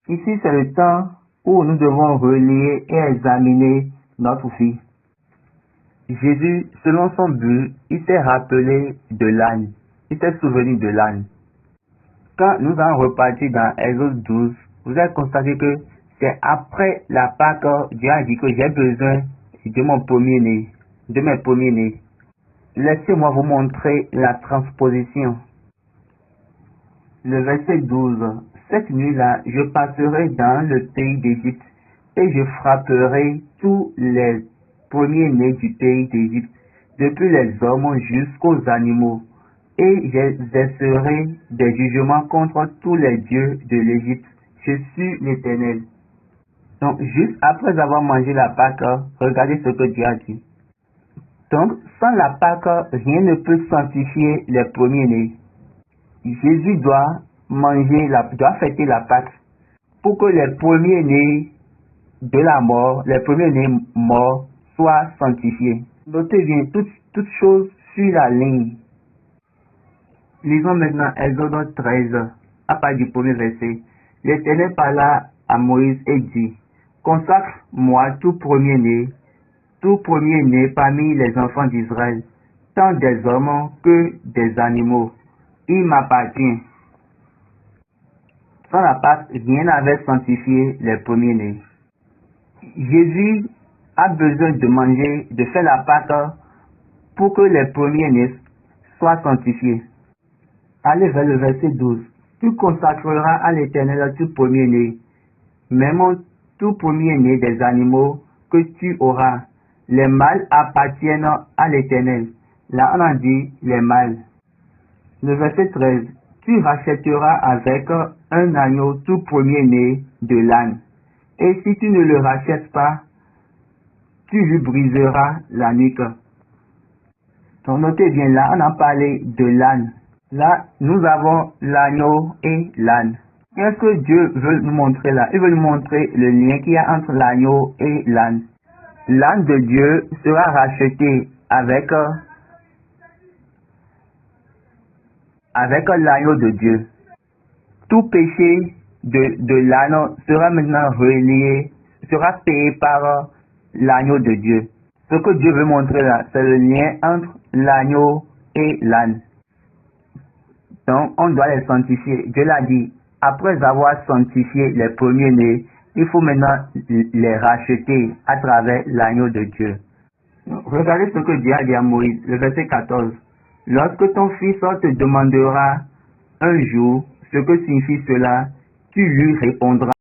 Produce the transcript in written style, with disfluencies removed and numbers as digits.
Ici, c'est le temps où nous devons relier et examiner notre vie. Jésus, selon son but, il s'est rappelé de l'âne. Il s'est souvenu de l'âne. Quand nous allons repartir dans Exode 12, vous allez constater que c'est après la Pâque, Dieu a dit que j'ai besoin de mon premier-né, de mes premiers-nés. Laissez-moi vous montrer la transposition. Le verset 12. Cette nuit-là, je passerai dans le pays d'Égypte et je frapperai tous les premiers-nés du pays d'Égypte, depuis les hommes jusqu'aux animaux, et j'exercerai des jugements contre tous les dieux de l'Égypte. Je suis l'Éternel. Donc, juste après avoir mangé la Pâque, regardez ce que Dieu a dit. Donc, sans la Pâque, rien ne peut sanctifier les premiers-nés. Jésus doit fêter la Pâque pour que les premiers-nés de la mort, les premiers-nés morts, soient sanctifiés. Notez bien toutes choses sur la ligne. Lisons maintenant Exode 13, à partir du premier verset. L'Éternel parla à Moïse et dit, consacre-moi tout premier-né parmi les enfants d'Israël, tant des hommes que des animaux. Il m'appartient. Sans la Pâque, rien n'avait sanctifié les premiers-nés. Jésus a besoin de faire la Pâque pour que les premiers-nés soient sanctifiés. Allez vers le verset 12. Tu consacreras à l'Éternel tout premier-né, même tout premier-né des animaux que tu auras. Les mâles appartiennent à l'Éternel. Là, on a dit les mâles. Le verset 13. Tu rachèteras avec un agneau tout premier-né de l'âne. Et si tu ne le rachètes pas, tu lui briseras la nuque. Donc notez bien, là, on a parlé de l'âne. Là, nous avons l'agneau et l'âne. Qu'est-ce que Dieu veut nous montrer là? Il veut nous montrer le lien qu'il y a entre l'agneau et l'âne. L'âne de Dieu sera racheté avec l'agneau de Dieu. Tout péché de l'âne sera maintenant relié, sera payé par l'agneau de Dieu. Ce que Dieu veut montrer là, c'est le lien entre l'agneau et l'âne. Donc, on doit les sanctifier. Dieu l'a dit, après avoir sanctifié les premiers-nés, il faut maintenant les racheter à travers l'agneau de Dieu. Regardez ce que Dieu a dit à Moïse, le verset 14. Lorsque ton fils te demandera un jour ce que signifie cela, tu lui répondras.